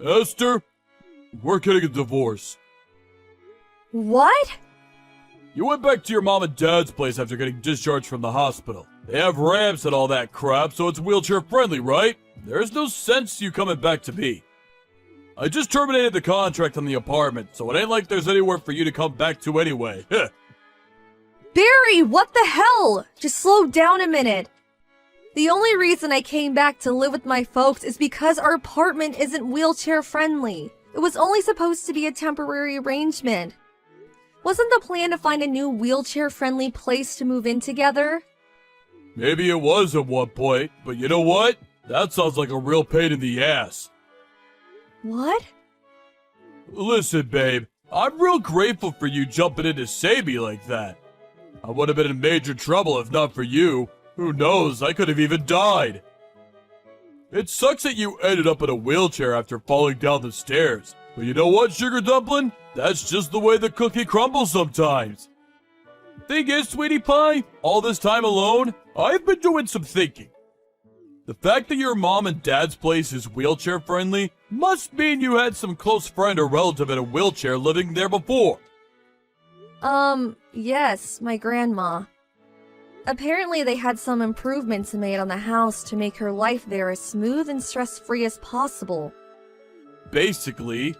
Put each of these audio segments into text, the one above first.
Esther, we're getting a divorce. What? You went back to your mom and dad's place after getting discharged from the hospital. They have ramps and all that crap, so it's wheelchair friendly, right? There's no sense you coming back to me. I just terminated the contract on the apartment, so it ain't like there's anywhere for you to come back to anyway. Barry, what the hell? Just slow down a minute. The only reason I came back to live with my folks is because our apartment isn't wheelchair friendly. It was only supposed to be a temporary arrangement. Wasn't the plan to find a new wheelchair friendly place to move in together? Maybe it was at one point, but you know what? That sounds like a real pain in the ass. What? Listen, babe, I'm real grateful for you jumping in to save me like that. I would have been in major trouble if not for you. Who knows, I could have even died. It sucks that you ended up in a wheelchair after falling down the stairs. But you know what, Sugar Dumpling? That's just the way the cookie crumbles sometimes. Thing is, Sweetie Pie, all this time alone, I've been doing some thinking. The fact that your mom and dad's place is wheelchair friendly must mean you had some close friend or relative in a wheelchair living there before. Yes, my grandma. Apparently they had some improvements made on the house to make her life there as smooth and stress-free as possible. Basically,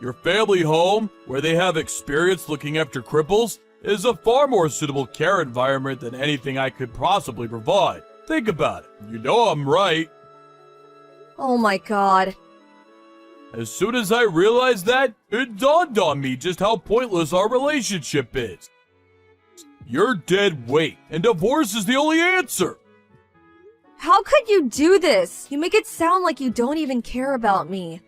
your family home, where they have experience looking after cripples, is a far more suitable care environment than anything I could possibly provide. Think about it. You know I'm right. Oh my god. As soon as I realized that, it dawned on me just how pointless our relationship is. You're dead weight, and divorce is the only answer. How could you do this? You make it sound like you don't even care about me.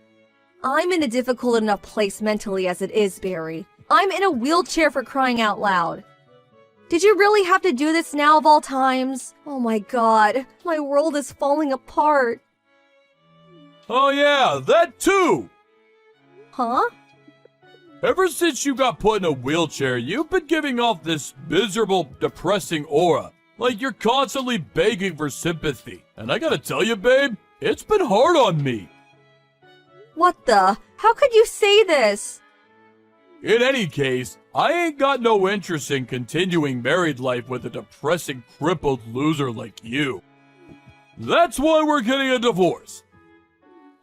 I'm in a difficult enough place mentally as it is, Barry. I'm in a wheelchair for crying out loud. Did you really have to do this now of all times? Oh my god, my world is falling apart. Oh yeah, that too! Huh? Ever since you got put in a wheelchair, you've been giving off this miserable, depressing aura. Like you're constantly begging for sympathy. And I gotta tell you, babe, it's been hard on me. What the? How could you say this? In any case, I ain't got no interest in continuing married life with a depressing, crippled loser like you. That's why we're getting a divorce.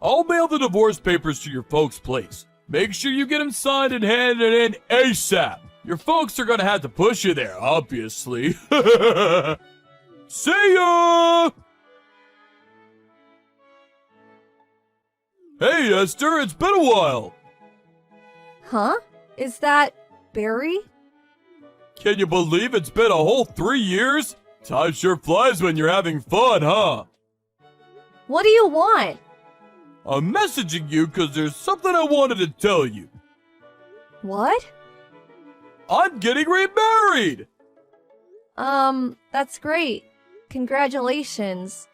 I'll mail the divorce papers to your folks' place. Make sure you get them signed and handed in ASAP. Your folks are gonna have to push you there, obviously. See ya! Hey, Esther, it's been a while. Huh? Is that Barry? Can you believe it's been a whole 3 years? Time sure flies when you're having fun, huh? What do you want? I'm messaging you because there's something I wanted to tell you. What? I'm getting remarried! That's great. Congratulations.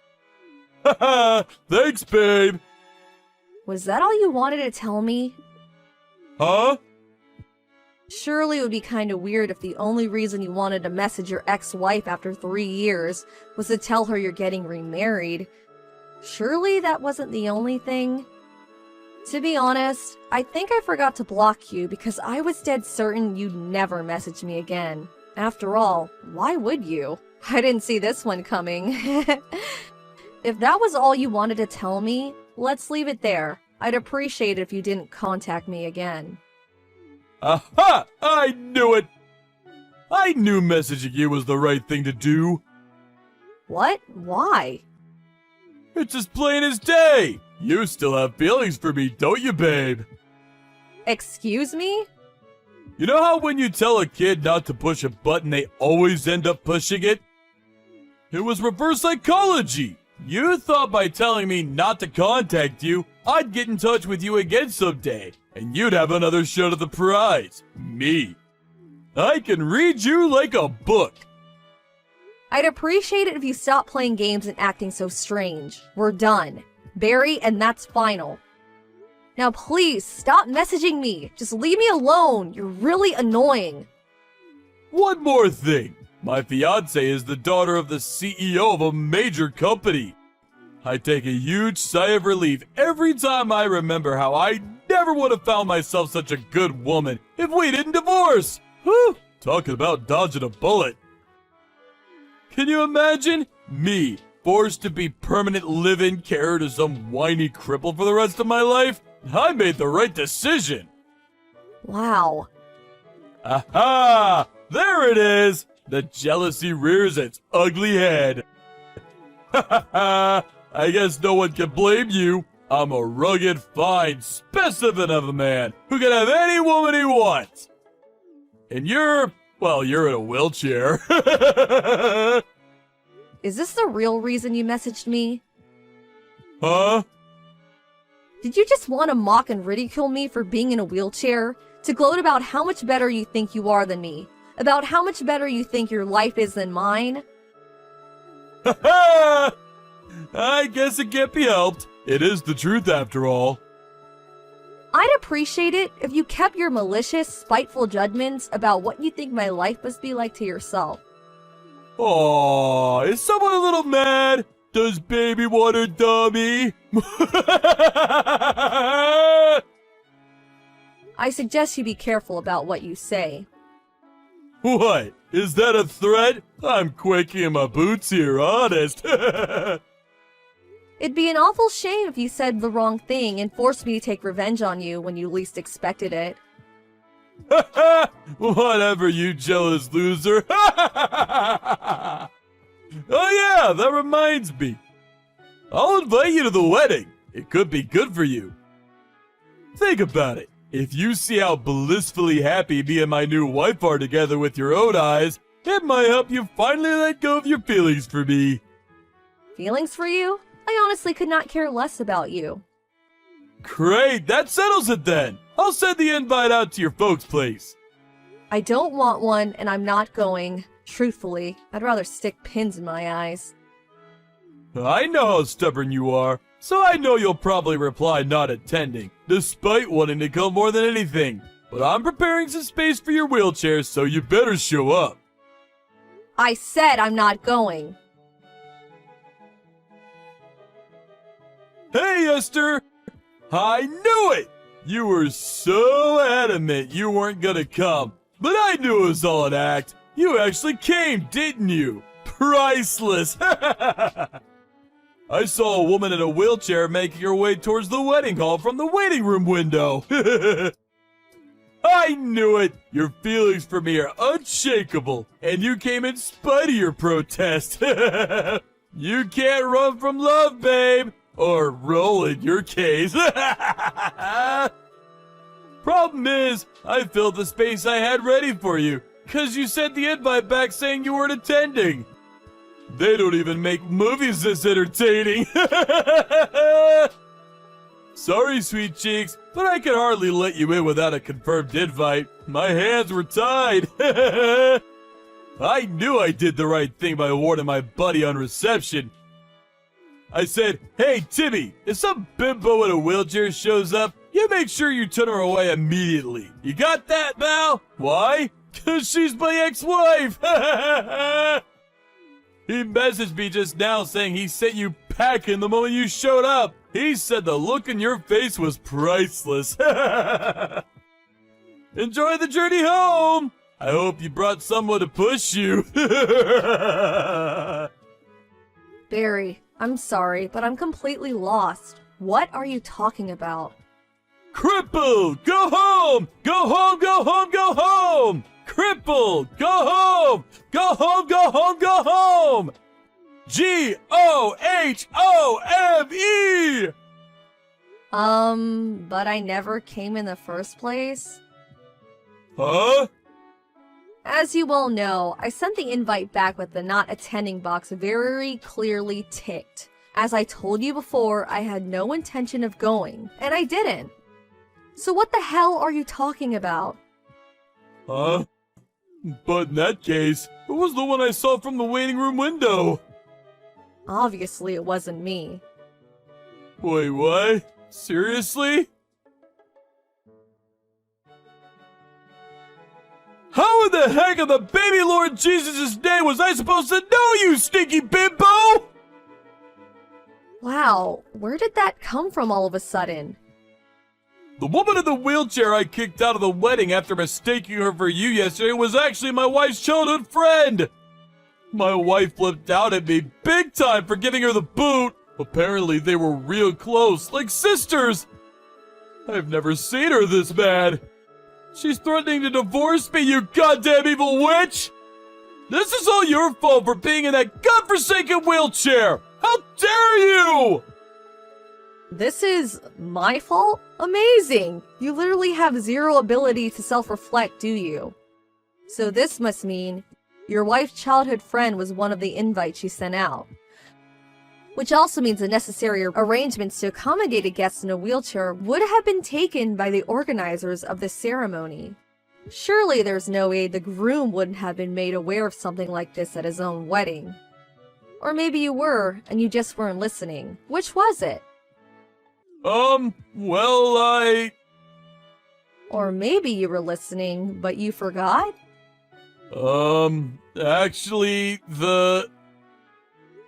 Haha, thanks, babe. Was that all you wanted to tell me? Huh? Surely it would be kinda weird if the only reason you wanted to message your ex-wife after 3 years was to tell her you're getting remarried. Surely that wasn't the only thing? To be honest, I think I forgot to block you because I was dead certain you'd never message me again. After all, why would you? I didn't see this one coming. If that was all you wanted to tell me, let's leave it there. I'd appreciate it if you didn't contact me again. Aha! I knew it! I knew messaging you was the right thing to do. What? Why? It's as plain as day. You still have feelings for me, don't you, babe? Excuse me? You know how when you tell a kid not to push a button, they always end up pushing it? It was reverse psychology. You thought by telling me not to contact you, I'd get in touch with you again someday, and you'd have another shot at the prize. Me. I can read you like a book. I'd appreciate it if you stopped playing games and acting so strange. We're done. Barry, and that's final. Now please, stop messaging me. Just leave me alone. You're really annoying. One more thing. My fiancée is the daughter of the CEO of a major company. I take a huge sigh of relief every time I remember how I never would have found myself such a good woman if we didn't divorce. Whew, talking about dodging a bullet. Can you imagine me forced to be permanent live-in carer to some whiny cripple for the rest of my life? I made the right decision. Wow. Aha! There it is! The jealousy rears its ugly head. Ha ha ha! I guess no one can blame you. I'm a rugged, fine specimen of a man who can have any woman he wants. And you're in a wheelchair. Is this the real reason you messaged me? Huh? Did you just want to mock and ridicule me for being in a wheelchair? To gloat about how much better you think you are than me? About how much better you think your life is than mine? Ha ha! I guess it can't be helped. It is the truth after all. I'd appreciate it if you kept your malicious, spiteful judgments about what you think my life must be like to yourself. Aw, is someone a little mad? Does baby want a dummy? I suggest you be careful about what you say. What? Is that a threat? I'm quaking in my boots here, honest. It'd be an awful shame if you said the wrong thing and forced me to take revenge on you when you least expected it. Whatever, you jealous loser. Oh yeah, that reminds me. I'll invite you to the wedding. It could be good for you. Think about it. If you see how blissfully happy me and my new wife are together with your own eyes, it might help you finally let go of your feelings for me. Feelings for you? I honestly could not care less about you. Great, that settles it then. I'll send the invite out to your folks' place. I don't want one, and I'm not going. Truthfully, I'd rather stick pins in my eyes. I know how stubborn you are, so I know you'll probably reply not attending, despite wanting to come more than anything. But I'm preparing some space for your wheelchair, so you better show up. I said I'm not going. Hey, Esther! I knew it! You were so adamant you weren't gonna come, but I knew it was all an act. You actually came, didn't you? Priceless! I saw a woman in a wheelchair making her way towards the wedding hall from the waiting room window. I knew it! Your feelings for me are unshakable, and you came in spite of your protest. You can't run from love, babe! Or roll in your case. Problem is, I filled the space I had ready for you, cause you sent the invite back saying you weren't attending. They don't even make movies this entertaining. Sorry, sweet cheeks, but I could hardly let you in without a confirmed invite. My hands were tied. I knew I did the right thing by warning my buddy on reception. I said, hey, Timmy, if some bimbo in a wheelchair shows up, you make sure you turn her away immediately. You got that, Mal? Why? Because she's my ex-wife. He messaged me just now saying he sent you packing the moment you showed up. He said the look in your face was priceless. Enjoy the journey home. I hope you brought someone to push you. Barry, I'm sorry, but I'm completely lost. What are you talking about? Crippled! Go home! Go home, go home, go home! Crippled! Go home! Go home, go home, go home! G-O-H-O-M-E! But I never came in the first place? Huh? As you well know, I sent the invite back with the not attending box very clearly ticked. As I told you before, I had no intention of going, and I didn't. So what the hell are you talking about? Huh? But in that case, it was the one I saw from the waiting room window. Obviously, it wasn't me. Wait, what? Seriously? How in the heck of the baby Lord Jesus' name was I supposed to know, you stinky bimbo? Wow, where did that come from all of a sudden? The woman in the wheelchair I kicked out of the wedding after mistaking her for you yesterday was actually my wife's childhood friend. My wife flipped out at me big time for giving her the boot. Apparently they were real close, like sisters. I've never seen her this mad. She's threatening to divorce me, you goddamn evil witch! This is all your fault for being in that godforsaken wheelchair! How dare you! This is my fault? Amazing! You literally have zero ability to self-reflect, do you? So this must mean your wife's childhood friend was one of the invites you sent out. Which also means the necessary arrangements to accommodate a guest in a wheelchair would have been taken by the organizers of the ceremony. Surely there's no way the groom wouldn't have been made aware of something like this at his own wedding. Or maybe you were, and you just weren't listening. Which was it? Well, Or maybe you were listening, but you forgot? Actually,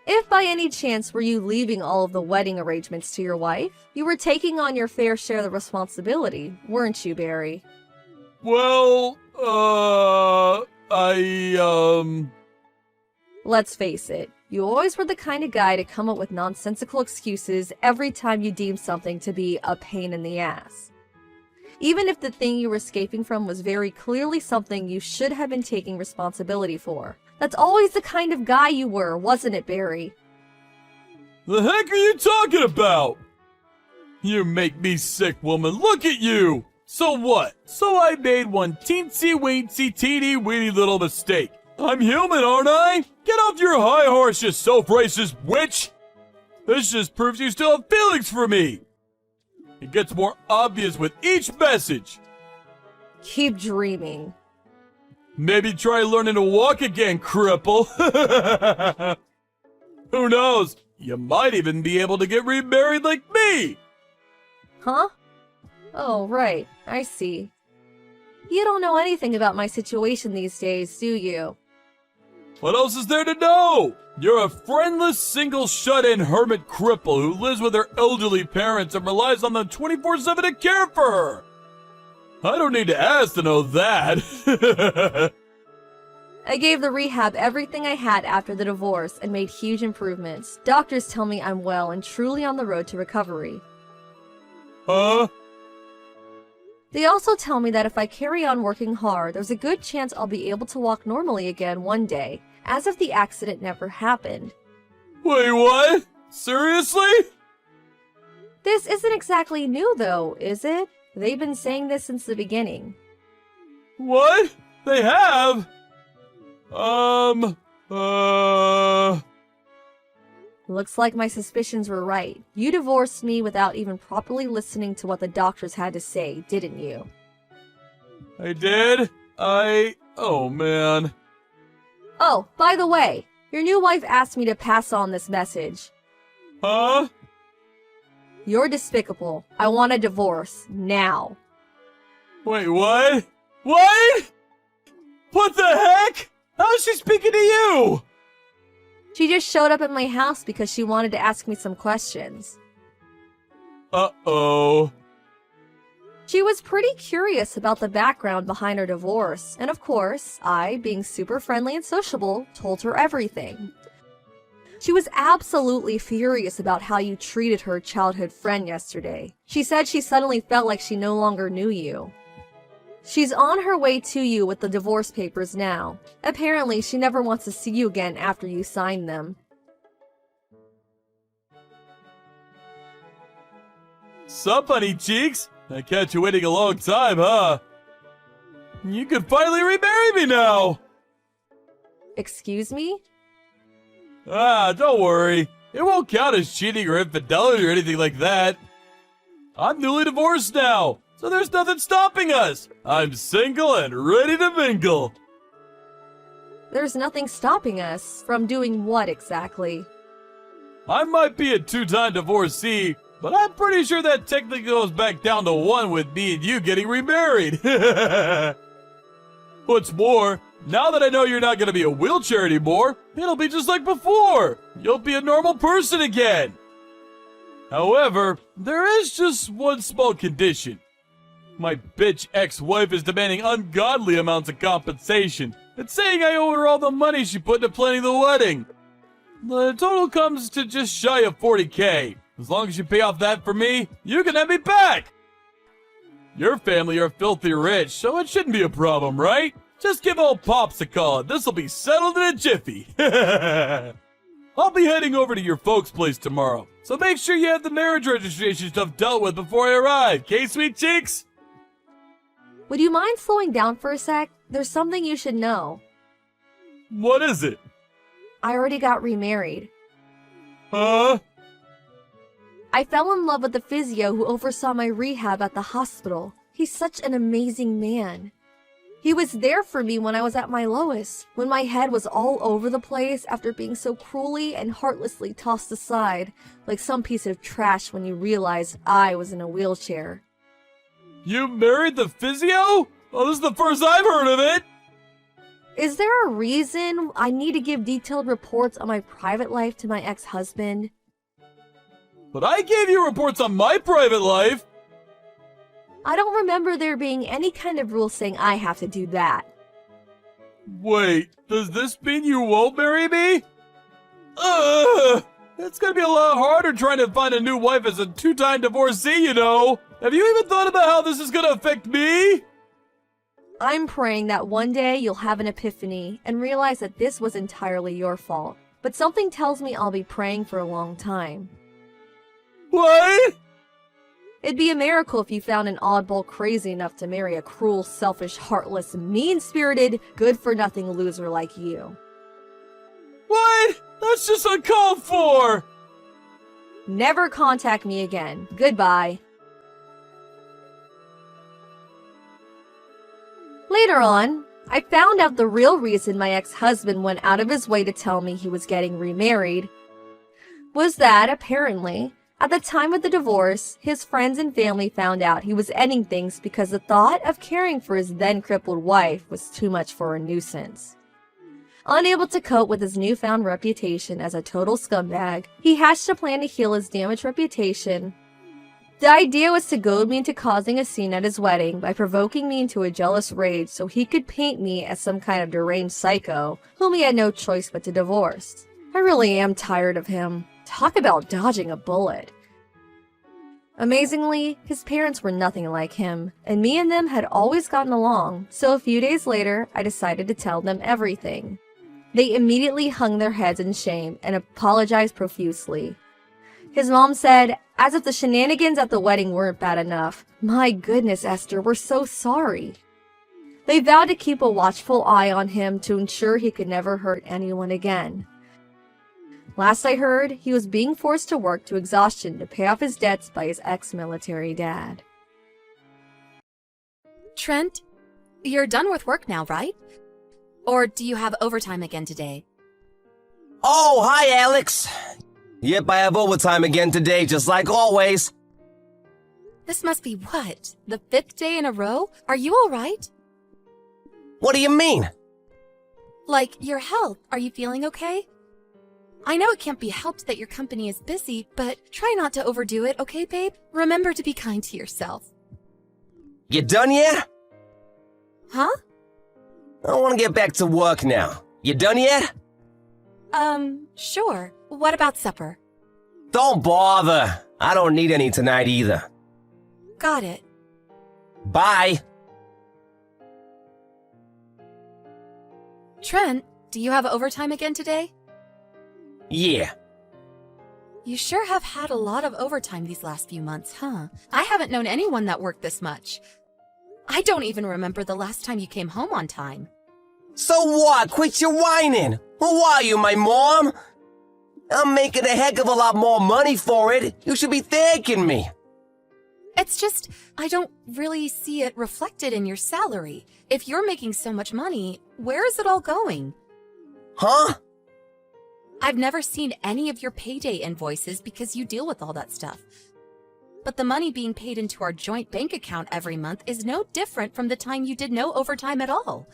If by any chance were you leaving all of the wedding arrangements to your wife, you were taking on your fair share of the responsibility, weren't you, Barry? well, Let's face it, you always were the kind of guy to come up with nonsensical excuses every time you deemed something to be a pain in the ass. Even if the thing you were escaping from was very clearly something you should have been taking responsibility for. That's always the kind of guy you were, wasn't it, Barry? The heck are you talking about? You make me sick, woman. Look at you! So what? So I made one teensy-weensy, teeny-weeny little mistake. I'm human, aren't I? Get off your high horse, you self-racist witch! This just proves you still have feelings for me! It gets more obvious with each message. Keep dreaming. Maybe try learning to walk again, cripple. Who knows? You might even be able to get remarried like me. Huh? Oh, right. I see. You don't know anything about my situation these days, do you? What else is there to know? You're a friendless, single, shut-in hermit cripple who lives with her elderly parents and relies on them 24/7 to care for her. I don't need to ask to know that. I gave the rehab everything I had after the divorce and made huge improvements. Doctors tell me I'm well and truly on the road to recovery. Huh? They also tell me that if I carry on working hard, there's a good chance I'll be able to walk normally again one day, as if the accident never happened. Wait, what? Seriously? This isn't exactly new though, is it? They've been saying this since the beginning. What? They have? Looks like my suspicions were right. You divorced me without even properly listening to what the doctors had to say, didn't you? I did? Oh man. Oh, by the way, your new wife asked me to pass on this message. Huh? You're despicable. I want a divorce. Now. Wait, what? What? What the heck? How is she speaking to you? She just showed up at my house because she wanted to ask me some questions. Uh-oh. She was pretty curious about the background behind her divorce, and of course, I, being super friendly and sociable, told her everything. She was absolutely furious about how you treated her childhood friend yesterday. She said she suddenly felt like she no longer knew you. She's on her way to you with the divorce papers now. Apparently, she never wants to see you again after you sign them. Sup, honey cheeks? I kept you waiting a long time, huh? You could finally remarry me now! Excuse me? Ah, don't worry. It won't count as cheating or infidelity or anything like that. I'm newly divorced now, so there's nothing stopping us. I'm single and ready to mingle. There's nothing stopping us from doing what exactly? I might be a two-time divorcee, but I'm pretty sure that technically goes back down to one with me and you getting remarried. What's more, now that I know you're not going to be a wheelchair anymore, it'll be just like before. You'll be a normal person again. However, there is just one small condition. My bitch ex-wife is demanding ungodly amounts of compensation and saying I owe her all the money she put into planning the wedding. The total comes to just shy of 40K. As long as you pay off that for me, you can have me back. Your family are filthy rich, so it shouldn't be a problem, right? Just give old Pops a call and this'll be settled in a jiffy. I'll be heading over to your folks' place tomorrow, so make sure you have the marriage registration stuff dealt with before I arrive, okay, sweet cheeks? Would you mind slowing down for a sec? There's something you should know. What is it? I already got remarried. Huh? I fell in love with the physio who oversaw my rehab at the hospital. He's such an amazing man. He was there for me when I was at my lowest, when my head was all over the place after being so cruelly and heartlessly tossed aside, like some piece of trash when you realized I was in a wheelchair. You married the physio? Oh, this is the first I've heard of it! Is there a reason I need to give detailed reports on my private life to my ex-husband? But I gave you reports on my private life! I don't remember there being any kind of rule saying I have to do that. Wait, does this mean you won't marry me? Ugh! It's gonna be a lot harder trying to find a new wife as a two-time divorcee, you know! Have you even thought about how this is gonna affect me? I'm praying that one day you'll have an epiphany and realize that this was entirely your fault. But something tells me I'll be praying for a long time. What? It'd be a miracle if you found an oddball crazy enough to marry a cruel, selfish, heartless, mean-spirited, good-for-nothing loser like you. What? That's just uncalled for! Never contact me again. Goodbye. Later on, I found out the real reason my ex-husband went out of his way to tell me he was getting remarried was that, apparently, at the time of the divorce, his friends and family found out he was ending things because the thought of caring for his then-crippled wife was too much for a nuisance. Unable to cope with his newfound reputation as a total scumbag, he hatched a plan to heal his damaged reputation. The idea was to goad me into causing a scene at his wedding by provoking me into a jealous rage so he could paint me as some kind of deranged psycho whom he had no choice but to divorce. I really am tired of him. Talk about dodging a bullet. Amazingly, his parents were nothing like him, and me and them had always gotten along, so a few days later, I decided to tell them everything. They immediately hung their heads in shame and apologized profusely. His mom said, as if the shenanigans at the wedding weren't bad enough, "My goodness, Esther, we're so sorry." They vowed to keep a watchful eye on him to ensure he could never hurt anyone again. Last I heard, he was being forced to work to exhaustion to pay off his debts by his ex-military dad. Trent, you're done with work now, right? Or do you have overtime again today? Oh, hi, Alex. Yep, I have overtime again today, just like always. This must be what? The 5th day in a row? Are you alright? What do you mean? Like, your health. Are you feeling okay? I know it can't be helped that your company is busy, but try not to overdo it, okay, babe? Remember to be kind to yourself. You done yet? Huh? I want to get back to work now. You done yet? Sure. What about supper? Don't bother. I don't need any tonight either. Got it. Bye. Trent, do you have overtime again today? Yeah. You sure have had a lot of overtime these last few months, huh? I haven't known anyone that worked this much. I don't even remember the last time you came home on time. So what? Quit your whining. Who are you, my mom? I'm making a heck of a lot more money for it. You should be thanking me. It's just, I don't really see it reflected in your salary. If you're making so much money, where is it all going? Huh? I've never seen any of your payday invoices because you deal with all that stuff. But the money being paid into our joint bank account every month is no different from the time you did no overtime at all.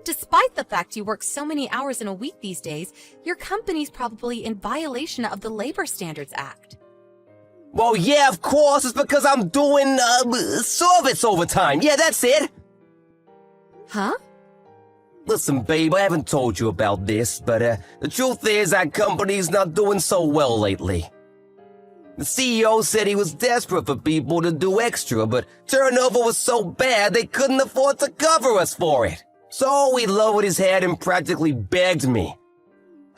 Despite the fact you work so many hours in a week these days, your company's probably in violation of the Labor Standards Act. Well, yeah, of course, it's because I'm doing, service overtime. Yeah, that's it. Huh? Listen, babe, I haven't told you about this, but, the truth is our company's not doing so well lately. The CEO said he was desperate for people to do extra, but turnover was so bad they couldn't afford to cover us for it. So he lowered his head and practically begged me.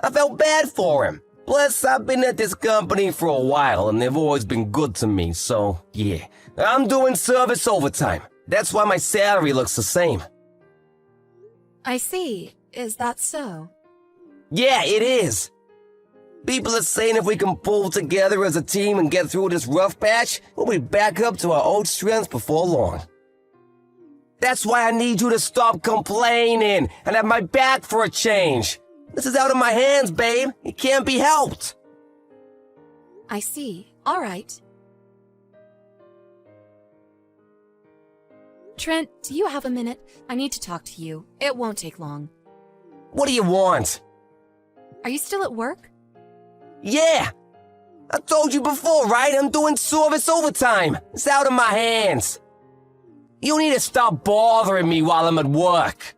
I felt bad for him. Plus, I've been at this company for a while and they've always been good to me, so yeah. I'm doing service overtime. That's why my salary looks the same. I see. Is that so? Yeah, it is. People are saying if we can pull together as a team and get through this rough patch, we'll be back up to our old strength before long. That's why I need you to stop complaining and have my back for a change. This is out of my hands, babe. It can't be helped. I see. All right. Trent, do you have a minute? I need to talk to you. It won't take long. What do you want? Are you still at work? Yeah. I told you before, right? I'm doing service overtime. It's out of my hands. You need to stop bothering me while I'm at work.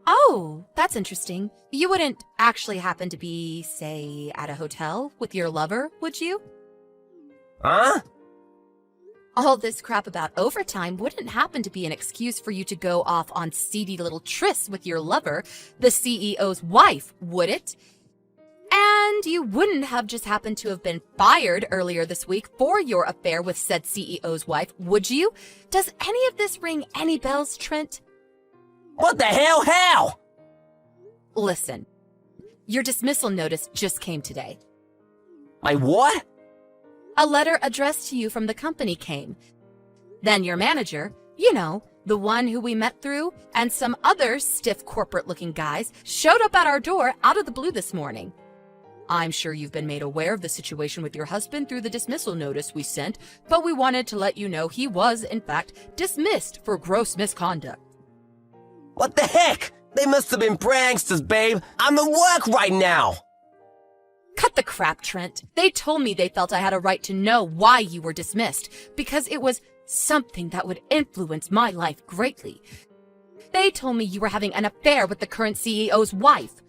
Oh, that's interesting. You wouldn't actually happen to be, say, at a hotel with your lover, would you? Huh? All this crap about overtime wouldn't happen to be an excuse for you to go off on seedy little trysts with your lover, the CEO's wife, would it? And you wouldn't have just happened to have been fired earlier this week for your affair with said CEO's wife, would you? Does any of this ring any bells, Trent? What the hell? How? Listen, your dismissal notice just came today. My what? A letter addressed to you from the company came. Then your manager, you know, the one who we met through, and some other stiff corporate-looking guys showed up at our door out of the blue this morning. I'm sure you've been made aware of the situation with your husband through the dismissal notice we sent, but we wanted to let you know he was, in fact, dismissed for gross misconduct. What the heck? They must have been pranksters, babe. I'm at work right now. Cut the crap, Trent. They told me they felt I had a right to know why you were dismissed, because it was something that would influence my life greatly. They told me you were having an affair with the current CEO's wife.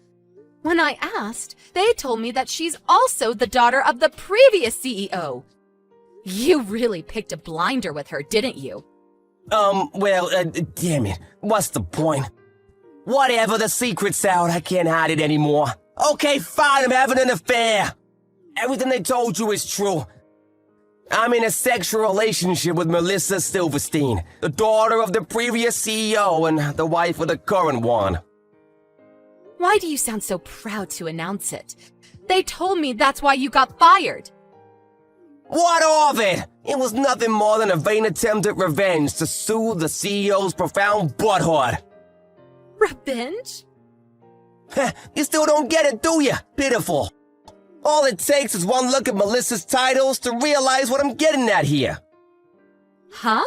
When I asked, they told me that she's also the daughter of the previous CEO. You really picked a blinder with her, didn't you? Damn it. What's the point? Whatever, the secret's out. I can't hide it anymore. Okay, fine, I'm having an affair. Everything they told you is true. I'm in a sexual relationship with Melissa Silverstein, the daughter of the previous CEO and the wife of the current one. Why do you sound so proud to announce it? They told me that's why you got fired. What of it? It was nothing more than a vain attempt at revenge to soothe the CEO's profound butthurt. Revenge? You still don't get it, do you? Pitiful. All it takes is one look at Melissa's titles to realize what I'm getting at here. Huh?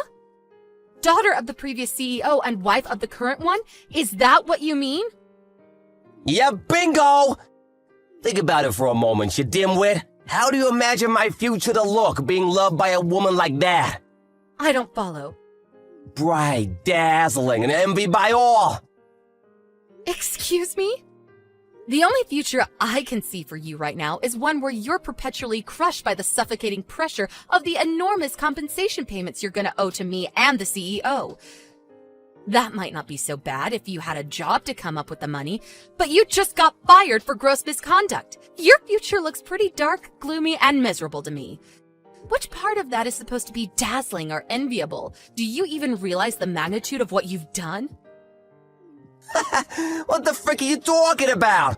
Daughter of the previous CEO and wife of the current one? Is that what you mean? Yeah, bingo! Think about it for a moment, you dimwit. How do you imagine my future to look, being loved by a woman like that? I don't follow. Bright, dazzling, and envied by all. Excuse me? The only future I can see for you right now is one where you're perpetually crushed by the suffocating pressure of the enormous compensation payments you're gonna owe to me and the CEO. That might not be so bad if you had a job to come up with the money, but you just got fired for gross misconduct. Your future looks pretty dark, gloomy, and miserable to me. Which part of that is supposed to be dazzling or enviable? Do you even realize the magnitude of what you've done? What the frick are you talking about?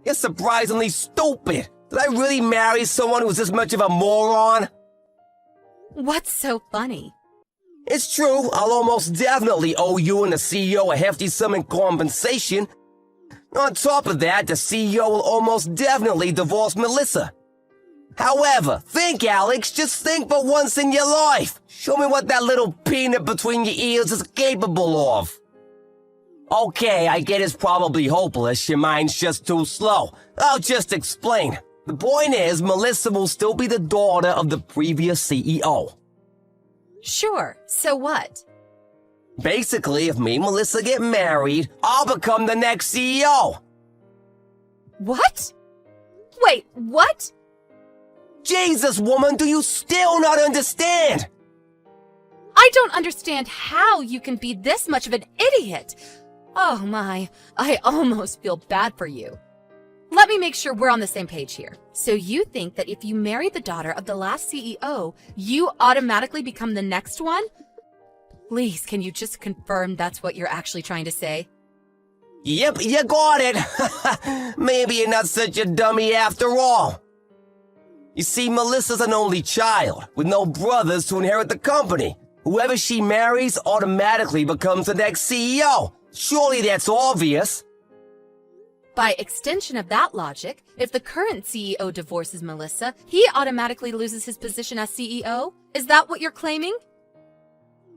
You're surprisingly stupid. Did I really marry someone who's this much of a moron? What's so funny? It's true, I'll almost definitely owe you and the CEO a hefty sum in compensation. On top of that, the CEO will almost definitely divorce Melissa. However, think, Alex, just think for once in your life. Show me what that little peanut between your ears is capable of. Okay, I get it's probably hopeless, your mind's just too slow. I'll just explain. The point is, Melissa will still be the daughter of the previous CEO. Sure, so what? Basically, if me and Melissa get married, I'll become the next CEO. What? Wait, what? Jesus, woman, do you still not understand? I don't understand how you can be this much of an idiot. Oh my, I almost feel bad for you. Let me make sure we're on the same page here. So you think that if you marry the daughter of the last CEO, you automatically become the next one? Please, can you just confirm that's what you're actually trying to say? Yep, you got it. Maybe you're not such a dummy after all. You see, Melissa's an only child, with no brothers to inherit the company. Whoever she marries automatically becomes the next CEO. Surely that's obvious. By extension of that logic, if the current CEO divorces Melissa, he automatically loses his position as CEO? Is that what you're claiming?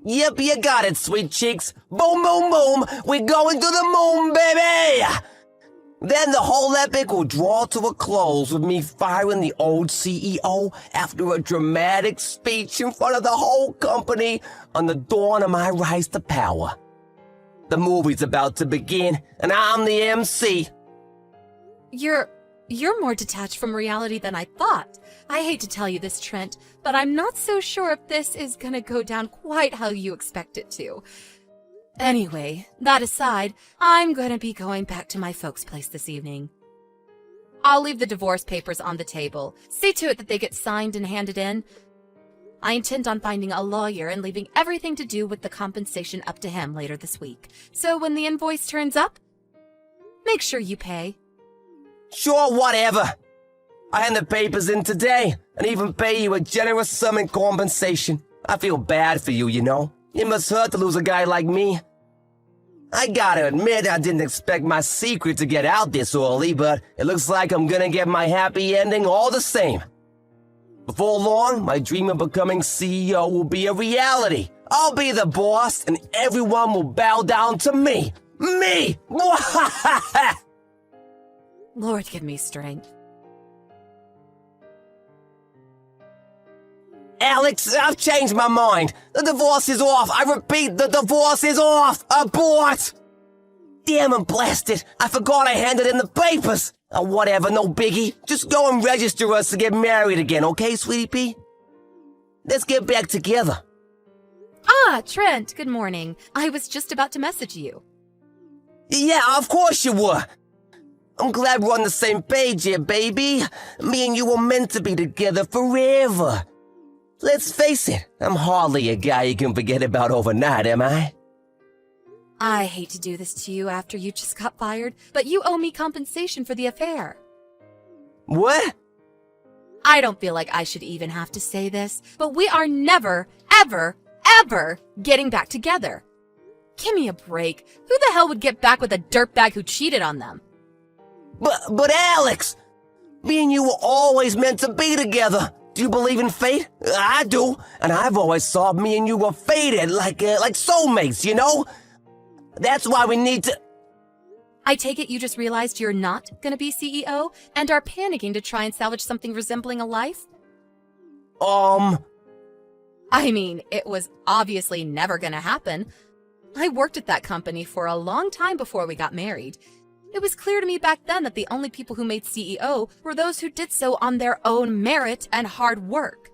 Yep, you got it, sweet cheeks. Boom, boom, boom. We're going to the moon, baby! Then the whole epic will draw to a close with me firing the old CEO after a dramatic speech in front of the whole company on the dawn of my rise to power. The movie's about to begin, and I'm the MC. You're more detached from reality than I thought. I hate to tell you this, Trent, but I'm not so sure if this is gonna go down quite how you expect it to. Anyway, that aside, I'm gonna be going back to my folks' place this evening. I'll leave the divorce papers on the table. See to it that they get signed and handed in. I intend on finding a lawyer and leaving everything to do with the compensation up to him later this week. So when the invoice turns up, make sure you pay. Sure, whatever. I hand the papers in today and even pay you a generous sum in compensation. I feel bad for you, you know. It must hurt to lose a guy like me. I gotta admit, I didn't expect my secret to get out this early, but it looks like I'm gonna get my happy ending all the same. Before long, my dream of becoming CEO will be a reality. I'll be the boss, and everyone will bow down to me. Me! Lord, give me strength. Alex, I've changed my mind. The divorce is off. I repeat, the divorce is off. Abort! Damn and blast it. I forgot I handed in the papers. Oh, whatever, no biggie. Just go and register us to get married again, okay, sweetie pea? Let's get back together. Ah, Trent, good morning. I was just about to message you. Yeah, of course you were. I'm glad we're on the same page here, baby. Me and you were meant to be together forever. Let's face it, I'm hardly a guy you can forget about overnight, am I? I hate to do this to you after you just got fired, but you owe me compensation for the affair. What? I don't feel like I should even have to say this, but we are never, ever, ever getting back together. Give me a break. Who the hell would get back with a dirtbag who cheated on them? But Alex, me and you were always meant to be together. Do you believe in fate? I do, and I've always thought me and you were fated like soulmates, you know? That's why we need to... I take it you just realized you're not gonna be CEO and are panicking to try and salvage something resembling a life? I mean, it was obviously never gonna happen. I worked at that company for a long time before we got married. It was clear to me back then that the only people who made CEO were those who did so on their own merit and hard work.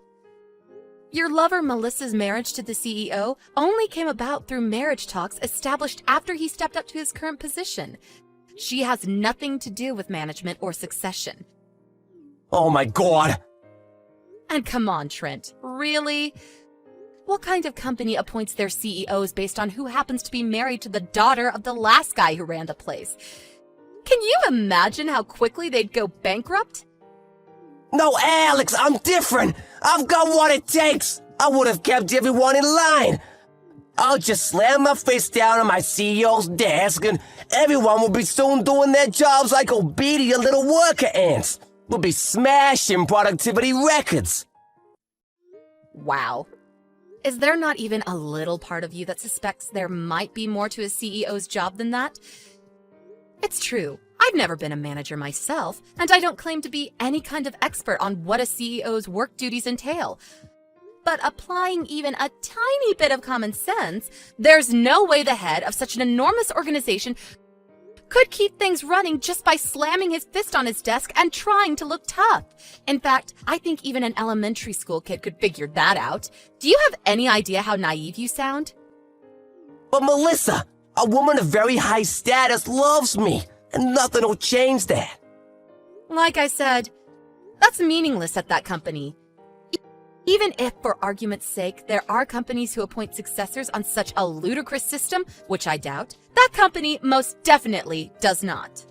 Your lover Melissa's marriage to the CEO only came about through marriage talks established after he stepped up to his current position. She has nothing to do with management or succession. Oh my God. And come on, Trent, really? What kind of company appoints their CEOs based on who happens to be married to the daughter of the last guy who ran the place? Can you imagine how quickly they'd go bankrupt? No, Alex, I'm different. I've got what it takes. I would have kept everyone in line. I'll just slam my face down on my CEO's desk and everyone will be soon doing their jobs like obedient little worker ants. We'll be smashing productivity records. Wow. Is there not even a little part of you that suspects there might be more to a CEO's job than that? It's true. I've I've never been a manager myself, and I don't claim to be any kind of expert on what a CEO's work duties entail. But applying even a tiny bit of common sense, there's no way the head of such an enormous organization could keep things running just by slamming his fist on his desk and trying to look tough. In fact, I think even an elementary school kid could figure that out. Do you have any idea how naive you sound? But Melissa, a woman of very high status loves me, and nothing will change that. Like I said, that's meaningless at that company. Even if, for argument's sake, there are companies who appoint successors on such a ludicrous system, which I doubt, that company most definitely does not.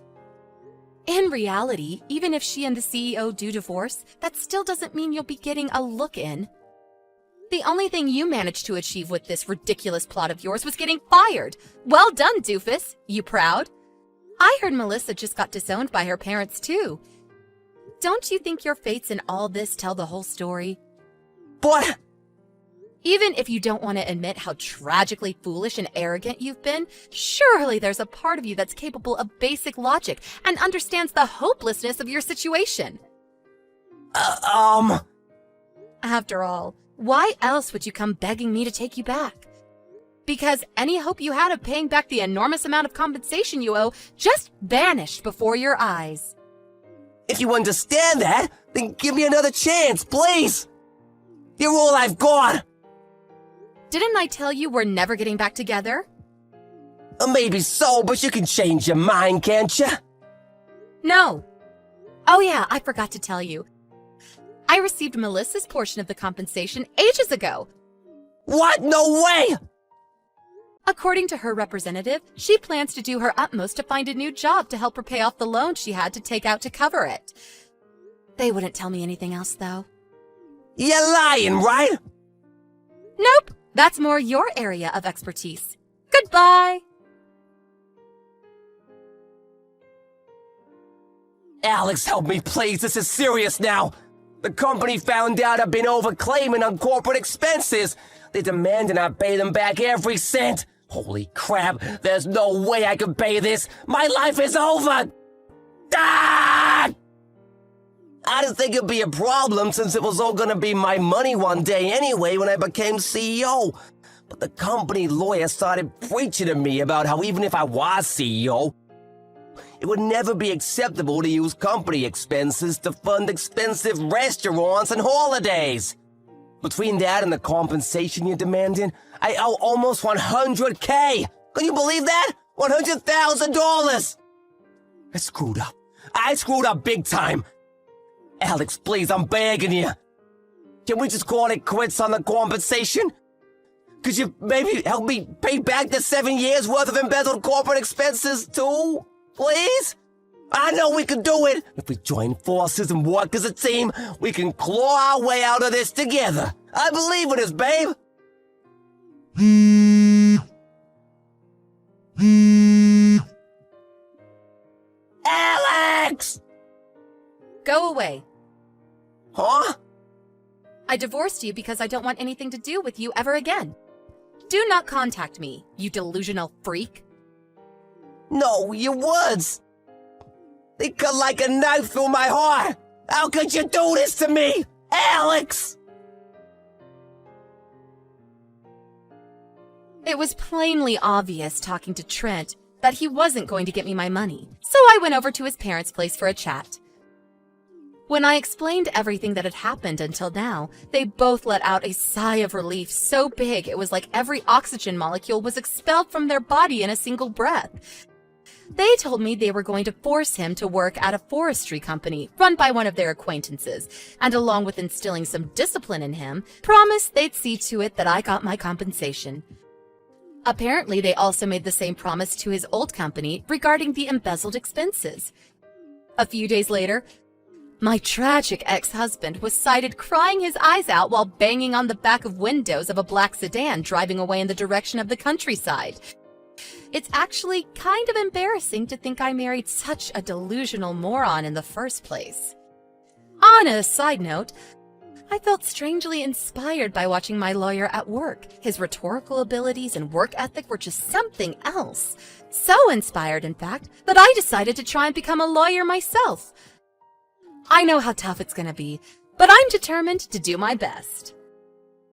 In reality, even if she and the CEO do divorce, that still doesn't mean you'll be getting a look in. The only thing you managed to achieve with this ridiculous plot of yours was getting fired. Well done, doofus. You proud? I heard Melissa just got disowned by her parents, too. Don't you think your fates in all this tell the whole story? But Even if you don't want to admit how tragically foolish and arrogant you've been, surely there's a part of you that's capable of basic logic and understands the hopelessness of your situation. After all, why else would you come begging me to take you back? Because any hope you had of paying back the enormous amount of compensation you owe just vanished before your eyes. if you understand that, then give me another chance, please. You're all I've got. Didn't I tell you we're never getting back together? Maybe so, but you can change your mind, can't you? No. Oh yeah, I forgot to tell you. I received Melissa's portion of the compensation ages ago. What? No way! According to her representative, she plans to do her utmost to find a new job to help her pay off the loan she had to take out to cover it. They wouldn't tell me anything else, though. You're lying, right? Nope, that's more your area of expertise. Goodbye! Alex, help me, please. This is serious now. The company found out I've been overclaiming on corporate expenses. They're demanding I pay them back every cent. Holy crap, there's no way I can pay this. My life is over. Ah! I didn't think it'd be a problem since it was all gonna be my money one day anyway when I became CEO. But the company lawyer started preaching to me about how even if I was CEO, it would never be acceptable to use company expenses to fund expensive restaurants and holidays. Between that and the compensation you're demanding, I owe almost $100K. Can you believe that? $100,000. I screwed up. I screwed up big time. Alex, please, I'm begging you. Can we just call it quits on the compensation? Could you maybe help me pay back the 7 years worth of embezzled corporate expenses too? Please? I know we can do it. If we join forces and work as a team, we can claw our way out of this together. I believe in us, babe. Alex! Go away. Huh? I divorced you because I don't want anything to do with you ever again. Do not contact me, you delusional freak. No, your words. They cut like a knife through my heart. How could you do this to me, Alex? It was plainly obvious talking to Trent that he wasn't going to get me my money, so I went over to his parents' place for a chat. When I explained everything that had happened until now, they both let out a sigh of relief so big it was like every oxygen molecule was expelled from their body in a single breath. They told me they were going to force him to work at a forestry company run by one of their acquaintances, and along with instilling some discipline in him, promised they'd see to it that I got my compensation. Apparently, they also made the same promise to his old company regarding the embezzled expenses. A few days later, my tragic ex-husband was sighted crying his eyes out while banging on the back of windows of a black sedan driving away in the direction of the countryside. It's actually kind of embarrassing to think I married such a delusional moron in the first place. On a side note, I felt strangely inspired by watching my lawyer at work. His rhetorical abilities and work ethic were just something else. So inspired, in fact, that I decided to try and become a lawyer myself. I know how tough it's going to be, but I'm determined to do my best.